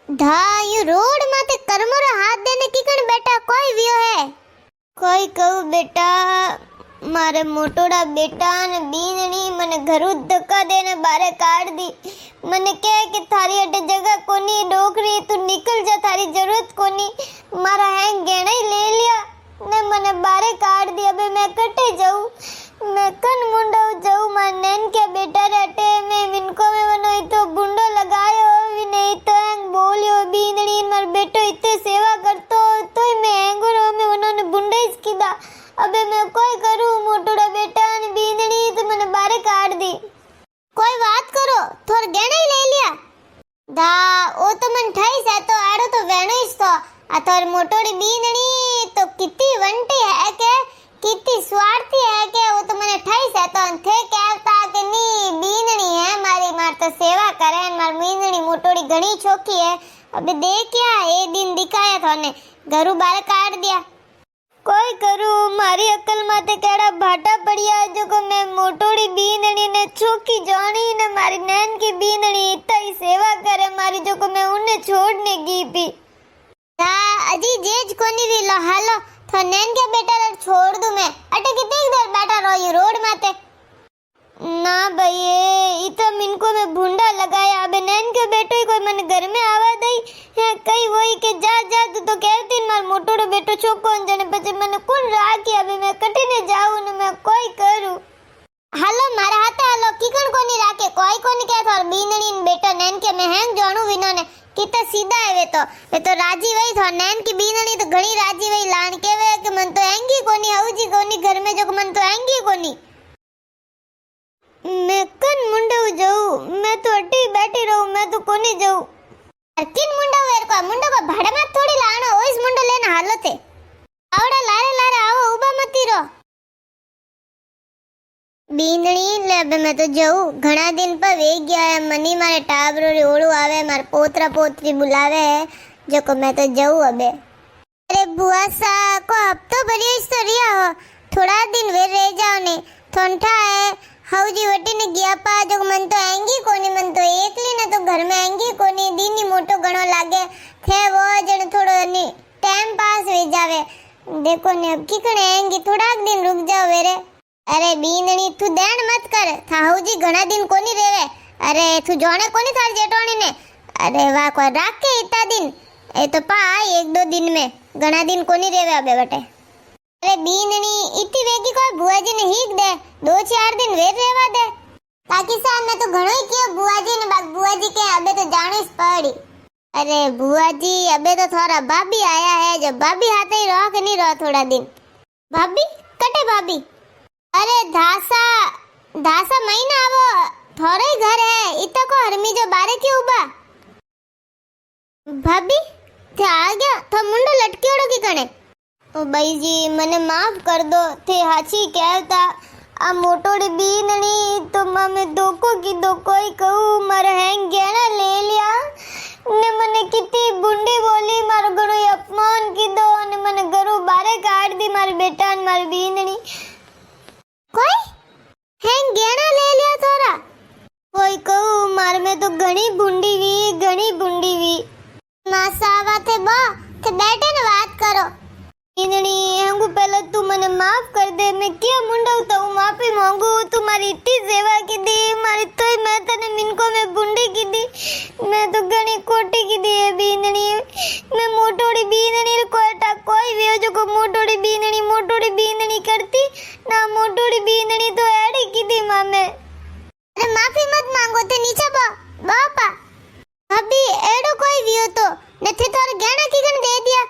You road माते करमोरा हाथ देने की कण बेटा कोई वियो है कोई कहू बेटा मारे मोटोड़ा बेटा ने बीननी मने घरू धक्का देने बारे काट दी। मने कहे कि थारी अटे जगह कोनी डोकरी तू निकल जा थारी जरूरत कोनी। मारा हैंग गेना ही ले लिया ने मने बारे काट दी। अबे मैं कटे जाऊं मैं कन मुंडो जाऊं मार नैन के बेटा रटे में विनको में मनो तो बुंडो लगायो भी नहीं तो हैंग बोलियो बीननी मार बेटो इतने सेवा करतो तो मैं हैंगरो में उन्होंने बुंडे इसकी दा। अबे मैं कोई करूं मोटोड़ा बेटा ने बीननी तो मैंने बारे काट दी। कोई बात करो थोड़ गेना ही ले लिया दा ओ तो मन ठाई से तो आड़ो तो वेणो इस तो आ तोर मोटोड़ी बीननी तो कितनी वंटी है के कितनी स्वार्थी है के वो तो मने ठाई से तो थे कहता कि नी बीननी है मारी मार तो सेवा करे मार बीननी मोटोड़ी घणी छोकी है। अबे देख क्या ये दिन दिखाया थाने घरू बारे काट दिया। कोई करू मारी अकल माते केड़ा भाटा पड़िया जो को मैं मोटोड़ी बीननी ने छोकी जानी ने मारी नैन की बीननी इतनी सेवा करे मारी जो को मैं उन्हें छोड़ने की भी ता अजी जेज कोनी भी लो हालो तो नैन के बेटा रे छोड़ दूं मैं अटे कितनी देर बैठा रहो रोड माते ना भई इतो मिनको में भुंडा लगाया। अबे नैन के बेटो ही कोई मन घर में आवा दई है कई वही के जा जा तो कहती मार मोटोड़ो बेटो छोको जने पछे मने कोण राखी। अबे मैं कटीने जाऊं ने मैं कोई करूं हालो मारा हाथे हालो कीकण कोनी राखे कोई कोनी के थार बीननी ने बेटा नैन के मैं हैंग जानू विनो ने किते सीधा है वे तो राजी वही था नैन की बीननी तो घणी राजी वही लान के वे कि मन तो हैंगी कोनी आऊजी कोनी घर में जो मन तो हैंगी कोनी। मैं कन मुंडो जाऊं मैं तो अटी बैठी रहूं मैं तो कोनी जाऊं किन मुंडो वेर को भाड़े में थोड़ी लानो ओइस मुंडो लेना हालो थे आवड़ा लारे लारे आओ उबा मती रो बींदणी ले। अबे मैं तो जाऊं घणा दिन पर वे गया है मनी मारे टाबरो रे ओळू आवे मार पोतरा पोतरी बुलावे है जो को मैं तो जाऊं। अबे अरे बुआ सा को हफ्तो भरियो इस तो रिया हो थोड़ा दिन वे रह जाओ ने ठंडा है हौजी वटी ने गया पा जो मन तो आएंगी कोनी मन तो एकली ने तो घर में आएंगी कोनी दीनी मोटो गणो लागे थे वो जण थोड़ो नी टाइम पास हो जावे देखो ने अब की कने आएंगी थोड़ा दिन रुक जाओ वेरे। अरे बीननी तू देण मत कर था हौजी घणा दिन कोनी रेवे अरे तू जाने कोनी थार जेटोणी ने अरे वाह कोई राख के इतना दिन ए तो पा एक दो दिन में घणा दिन कोनी रेवे अबे बटे। अरे बीननी इतनी वेगी कोई बुआ जी ने हीक दे 2-4 दिन वेर रेवा दे ताकि सा मैं तो घणो ही कियो बुआ जी ने बात बुआ जी के अबे तो जानिस पड़ी। अरे बुआ जी अबे तो थोड़ा भाभी आया है जो भाभी हाथे ही रहो कि नहीं रहो थोड़ा दिन भाभी कटे भाभी अरे धासा धासा महीना आवो थोड़े ही घर है इतना को हरमी जो बारे क्यों उबा भाभी थे आ गया तो मुंडो लटकियोड़ो की कने ओ भाई जी मने माफ कर दो थे हाची कहता आ मोटोड़ी बीननी तो मैं दोको की दो कोई कहूँ मारा हैंग गेना ले लिया ने मने कितनी बुंडी बोली मारो घणो अपमान की दो ने मने घरो बारे काट दी मारे बेटा ने मारी बीननी कोई हैंग गेना ले लिया थोड़ा कोई कहूँ मार में तो घणी बुंडी वी मासावा थे बा थे बैठे ने बात करो बीननी हमको पहले तू मने माफ कर दे मैं क्या मुंडा तो माफी मांगू तुम्हारी इतनी सेवा की दी मारी तो मैं तने मिनको में बुंडी की दी मैं तो घणी कोटी की दी है बीननी मैं मोटोड़ी बीननी कोटा कोई भी हो जो को मोटोड़ी बीननी करती ना मोटोड़ी बीननी तो एड़ी की दी मामे। अरे माफी मत मांगो थे नीचे बापा अभी एड़ो कोई भी हो तो नथे थारे गहना की गण दे दिया।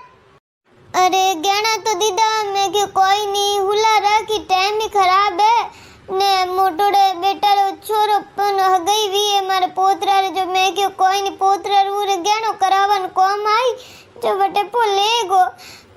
अरे गहना तो दीदा मैं क्यों कोई नहीं हुला रहा कि टाइम ही खराब है ने मोटोड़े बेटा रो छोरो पन हो गई भी है मारे पोतरा रे जो मैं क्यों कोई नहीं पोतरा रू रे गहनो करावन कोम आई जो बटे पो ले गो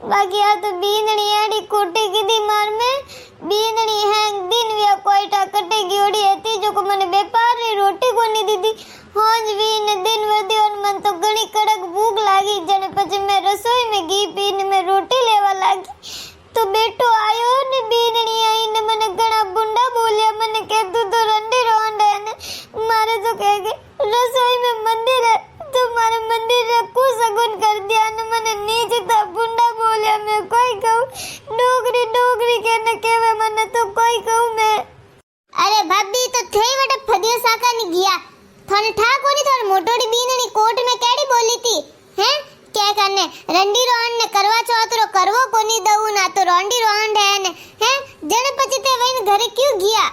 बाकी आ तो बीननी आड़ी कोटे की दी मार में बीननी हैंग दिन वे कोई टा कटेगी ओड़ी हती जो को मने व्यापार री रोटी को नहीं दीदी होज भी ने दिन वदी और मन तो घणी कड़क भूख लागी जने પછી मैं रसोई में घी पीने में रोटी लेवा लागी तो बेटो आयो ने बीननी आई ने मने घणा बुंडा बोलिया मने के तू तो रंडी रोंडे ने मारे तो कह के रसोई में मंदिर है तुम्हारे मंदिर ने कुसगुन कर दिया ने मने नीचता बुंडा बोलिया मैं कोई कहूं डोगरी डोगरी कहने केवे मने तो कोई कहूं मैं अरे भाभी तो थई वटे फदियो साका ની ગયા थाने ठाकोनी थार मोटोड़ी बीननी कोर्ट में केड़ी बोली थी हैं क्या करने रंडी रोहन ने करवा चौथ रो करवो कोनी दऊ ना तो रोंडी रोहन है ने हैं जने પછી તે વઈને ઘરે ક્યું ગયા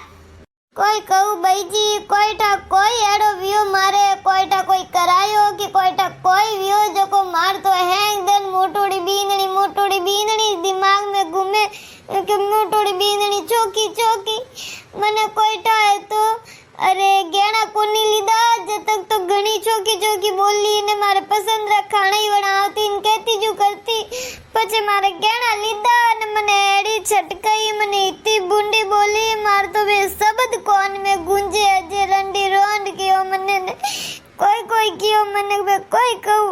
कोई कहू भाईजी कोईटा कोई एड़ो वियो मारे कोईटा कोई करायो कि कोईटा कोई वियो जो को मार तो है एकदम मोटोड़ी बीननी दिमाग में घूमे कि मोटोड़ी बीननी चौकी चौकी मने कोईटा है तो अरे गेणा कोनी लीधा जब तक तो घणी चौकी चौकी बोली ने मारे पसंद रा खाना ही बनावती ने कहती जो करती પછી મારે ગેણા લીધા અને મને એડી છટકાઈ મને इतनी બુંડી બોલી માર તો બે શબ્દ કોન મે ગુંજે અજે રંડી રોંડ કયો મને કોઈ કોઈ કયો મને બે કોઈ કહું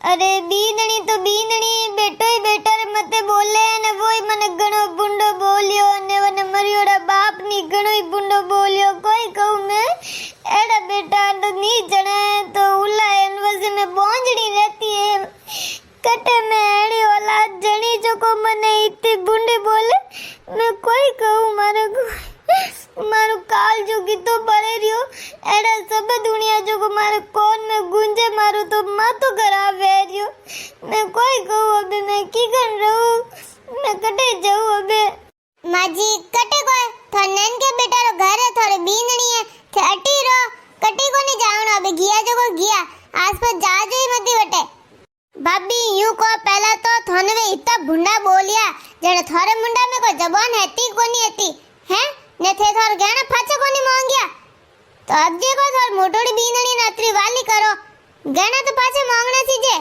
અરે બીનણી તો બીનણી બેટોય બેટારે મતે બોલે ને વોય મને ઘણો બુંડો બોલ્યો અને મને મરિયોડા બાપ ની ઘણોય બુંડો બોલ્યો કોઈ કહું મે એડા બેટા તો ની જણે તો ઉલા એન વસે મે બોંજડી રહેતી હે कटे में एड़ी औलाद जनी जो को मने इतनी बुंडी बोले मैं कोई कहूँ मारो काल जो गीतो पड़े रियो एड़ा सब दुनिया जो को मारे कौन में गुंजे मारो तो मातो खराब है रियो मैं कोई कहूँ अबे मैं की कर रहूँ मैं कटे जाऊँ अबे माजी कटे कोई थनन के बेटा रो घर है थोड़े बीननी है थे अटी रो कटी को नहीं जाऊँ अबे गिया जो को गिया आसपास जा जो ही मती बटे भाभी यूं को पहला तो थोने वे इतना भुंडा बोलिया जने थारे मुंडा में कोई जबान हैती कोनी हैती हैं ने थे थार गहना फाचा कोनी मांगिया तो अब जे को थार मोटोड़ी बीनणी नत्री वाली करो गहना तो पाछे मांगना सी जे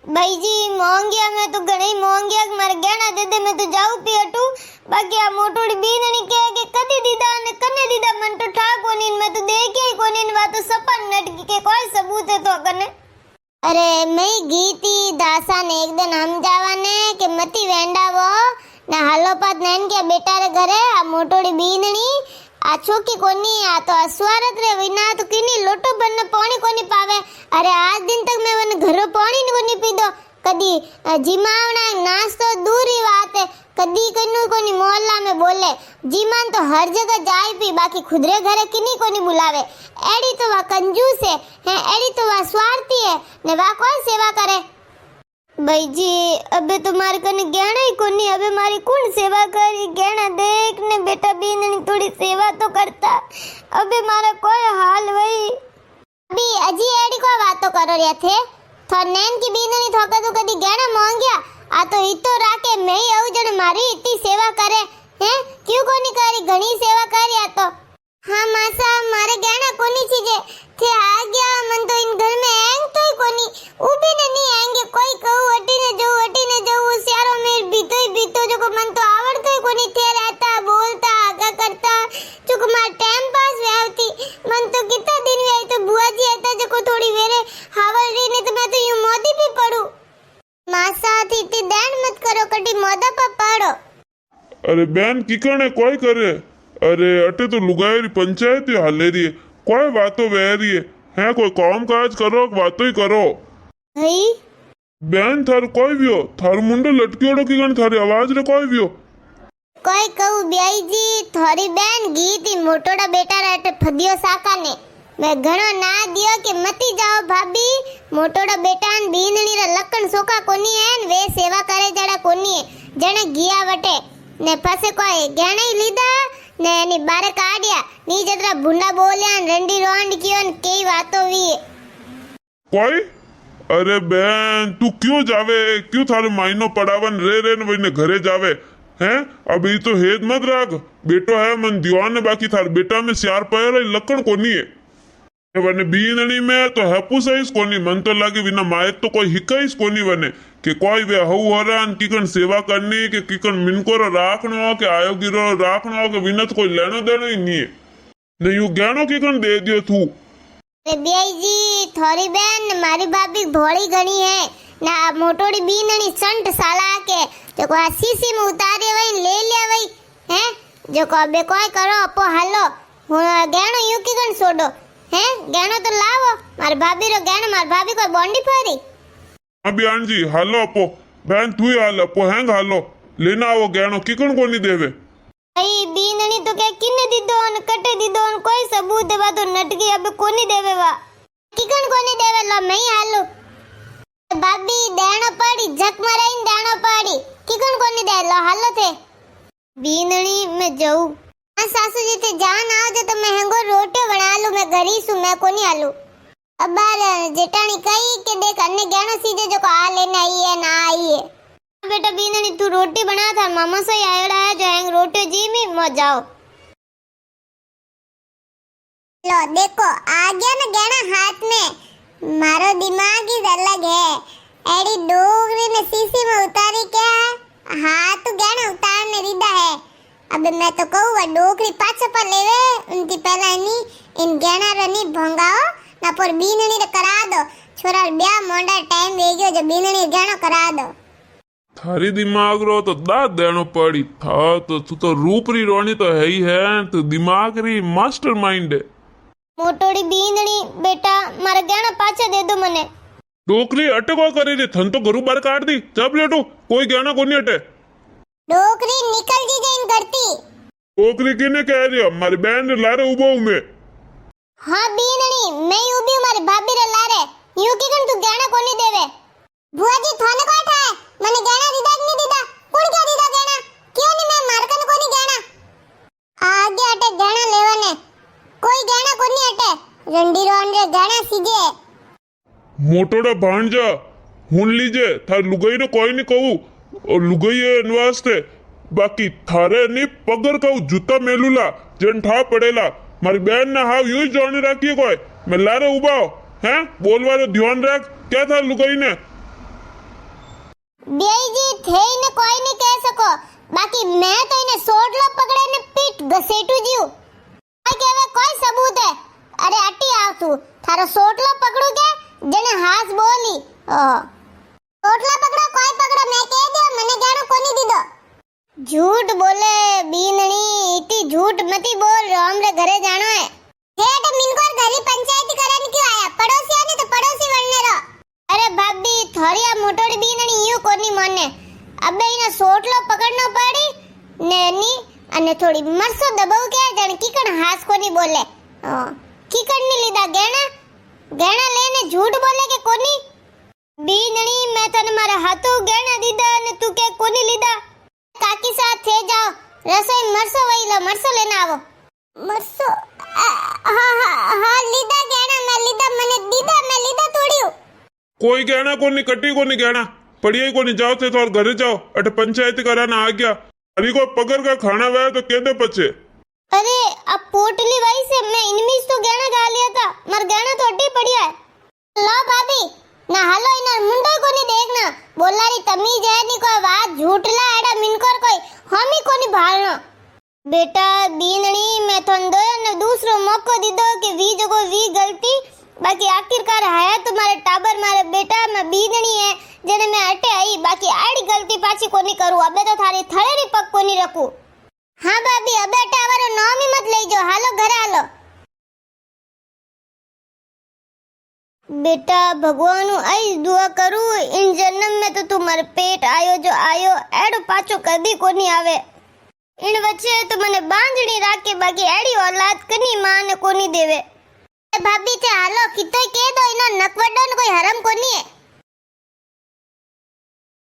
भाई जी मांगिया मैं तो घणे मांगिया मारे गहना दे दे मैं तो जाऊं पी हटू बाकी आ मोटोड़ी बीनणी के कदी दीदा ने कने दीदा मन तो ठा कोनी मैं तो देखे ही कोनी वा तो सपन नटकी के कोई सबूत है तो कने अरे मैं गीती दासा ने एक दिन हम जावाने के मती वेंडावो ना हालो पात नैन के बेटा रे घरे आ मोटोड़ी बीनणी आ छोकी कोनी आ तो अस्वारत रे विना तो किनी लोटो बनने पानी कोनी पावे अरे आज दिन तक मैं वन घरो पानी कोनी पीदो कदी जिमावना नाश्तो दूरी बात है कदी कनु कोनी मोहल्ला में बोले जीमान तो हर जगह जाए पी बाकी खुदरे घरे किनी कोनी बुलावे एड़ी तो वा कंजूस है एड़ी तो वा स्वार्थी है ने वा कोई सेवा करे भाई जी अबे तुम्हारे कने गहना ही कोनी अबे मारी कौन सेवा करी गहना देख ने बेटा बीननी थोड़ी सेवा तो करता अबे मारा कोई हाल वही अभी अजी एड़ी को बातो करो रिया थे थो नैन की बीननी थोका तो कदी गहना मांगिया आ तो इतो राके मैं ही आऊ जने मारी इतनी सेवा करे हैं क्यों कोनी करी घणी सेवा करी आ तो हाँ मासा मारे गहना कोनी चीजे थे आ गया मन तो इन घर में एंग तो ही कोनी उभी ने नहीं आएंगे कोई कहूँ अटी ने जाऊँ सियारो में बीतो जो को मन तो आवड़तो ही कोनी थे रहता बोलता आगा करता जो को मार टाइम पास व्यावती मन तो कितना दिन व्याई तो बुआ जी आता जो को थोड़ी वेरे हावल रही ने तो मैं तो यूं मोदी भी पड़ू मासा थी इतनी दैन मत करो कटी मोदा पर पड़ो अरे बहन की करने कोई करे अरे अटे तो लुगाई पंचायत ही हाले रही है कोई बातों वह रही है कोई काम काज करो बातों ही करो भाई बहन थार कोई भी हो थार मुंडो लटकियोड़ो की गण थारी आवाज रे कोई भी हो कोई कहू ब्याई जी थारी बहन गीती मोटोड़ा बेटा रहते फदियो साका ने मैं घणो ना दियो कि मती जाओ भाभी मोटोड़ा बेटा न बीनणी रे लकण सोका कोनी है वे सेवा करे जड़ा कोनी है जने गिया वटे ने पासे कोई गहणे लीधा ने एनी बारे काढिया नी जतरा भुंडा बोल्या न रंडी रोंड कियो न केई वातो वी कोई अरे बहन तू क्यों जावे क्यों थारे मायनो पड़ावन रे न वने घरे जावे हैं अभी तो हेद मत राख बेटो है मन दीवान ने बाकी थार बेटा में सियार पयर लकण कोनी है वने बीनणी में तो हेपुसाइस कोनी मन तो लागे बिना मायत तो कोई हिकाइस कोनी वने कि कोई वे हऊ हरान किकन सेवा करनी के किकन मिनको रो राखनो के आयोगी रो राखनो के बिना तो कोई लेनो देनो ही नहीं है नहीं यू ज्ञानो किकन दे दियो तू अरे बियाई जी थोड़ी बहन मारी भाभी भोली घणी है ना मोटोड़ी बीनणी संट साला के जो को सीसी में उतारे वही ले ले वही हैं जो को बे कोई करो अपो हालो गहणो यू किकन सोडो હે ગેણો તો લાવો મારી ભાભી રો ગેણો મારી ભાભી કોઈ બોંડી ફરી हाँ बयान जी हालो अपो बहन तू ही हाल अपो हैंग हालो लेना आओ गहनो किकण कोनी देवे भाई बीनणी तो के किने दीदो न कटे दीदो न कोई सबूत देवा तो नटकी अब कोनी देवे वा किकण कोनी देवे लो मैं हालो भाभी देणो पड़ी झक मराई देणो पड़ी किकण कोनी दे लो हालो थे बीनणी मैं जाऊं हाँ सासू जी थे जान आओ जो तो मैं हेंगो रोटी बना लूं मैं घरी सु मैं कोनी आलू अब बार जेठानी कही कि देख अन्य गहनो सीधे जो को आ लेने आई है ना आई है बेटा बीनणी तू रोटी बना था मामा से आयड़ा है जो हैंग रोटी जी में मो जाओ लो देखो आ गया ना गहना हाथ में मारो दिमाग ही अलग है एडी डोगरी ने सीसी में उतारी क्या हाथ गहना उतारने रीदा है अब मैं तो कहूँ वो डोगरी पाछा पर लेवे उनकी पहला नहीं इन गहना रनी भंगाओ ना पर बीनणी रे करा दो छोरा ब्याह मोंडा टाइम वे गयो जो बीनणी गहनो करा दो थारी दिमाग रो तो दाद देनो पड़ी था तो तू तो रूपरी रोनी तो है ही है तू दिमाग री मास्टरमाइंड है मोटोड़ी बीनणी बेटा मारा गहना पाछा दे दो मने डोकरी अटको करे रे थन तो घरू बार काट दी जब लेटू कोई गहना कोनी अटे डोकरी निकल जी गई इन करती डोकरी किने कह रही हो मारी बहन रे लारे उबो में हाँ बीनणी मैं उबी मारी भाभी रे लारे यूं की कन तू गहना कोनी देवे बुआ जी थाने को है मने गहना दीदा नहीं दीदा कौन क्या दीदा गहना क्यों नहीं मैं मारकन कोनी गहना आगे अटे गहना लेवाने कोई गहना कोनी अटे रंडी रोन रे गहना सीधे मोटोड़ा भांजा हुन लीजे थार लुगाई ने कोई नहीं कहू और लुगाई है नवास्ते बाकी थारे नी पगर कहू जूता मेलूला जन ठा पड़ेला मारी बहन ने हाव यूं ही जोड़ने रखी है कोई मैं लारे उबाओ हैं बोलवा रो ध्यान रख क्या था लुगाई ने बेई जी थे ने कोई नहीं कह सको बाकी मैं तो इन्हें सोटलो पकड़े ने पीठ घसेटू जीव कोई कहवे कोई सबूत है अरे अटी आव तू थारो सोटलो पकड़ू के जने हाथ बोली सोटलो पकड़ो कोई पकड़ो मैं कह दो मने गहनो कोनी दीदो झूठ बोले बीनणी इतनी झूठ मती बोल रहो हमरे घरे जानो है हेड मिनकोर घरी पंचायती करन क्यों आया पड़ोसी ने तो पड़ोसी बनने रो अरे भाभी थोड़ी आ मोटोड़ी बीनणी यूं कोनी माने अबे इना सोटलो पकड़नो पड़ी ने नी अने थोड़ी मरसो दबाव के जण कीकण हास कोनी बोले कीकण नी लीधा गहना लेने झूठ बोले के कोनी बीनणी मैं तने मारा हाथों गहना दीदा ने तू के कोनी लीधा काकी साथ थे जाओ रसोई मरसो वही लो मरसो लेना आवो मरसो हाँ लीधा गहना मैं लीधा मने दीदा मैं लीधा थोड़ी हूँ कोई गहना कोनी कटी कोनी गहना पड़िया कोनी जाओ थे तो और घरे जाओ अटे पंचायती कराना आ गया अरे को पगर का खाना वाया तो कहते पचे अरे अब पोटली वाई से मैं इनमें तो गहना गा लिया था मर गहना तो अड्डी पड़िया है लो भाभी ना हालो इनर मुंडो को नहीं देखना बोलारी तमीज है नहीं कोई बात झूठला एड़ा मिनकर कोई हम ही को नहीं भालनो बेटा बीनणी मैं थन दो ने दूसरो मौको दी दो कि वी जो कोई वी गलती बाकी आखिरकार है तुम्हारे टाबर मारे बेटा मैं बीनणी है जेने मैं अटे आई बाकी आड़ी गलती पाछी कोनी करू अबे तो थारी थळेरी पग कोनी रखू हाँ भाभी अबे टावरो नाम ही मत ले जो हालो घर हालो बेटा भगवान आई दुआ करू इन जन्म में तो तुम्हारे पेट आयो जो आयो एड़ो पाछो कभी कोनी आवे इन वच्चे तो मने बांधणी राखे बाकी एड़ी औलाद कनी मां ने कोनी देवे भाभी थे हालो कितोय के दो इनो नकवडो न कोई हरम कोनी है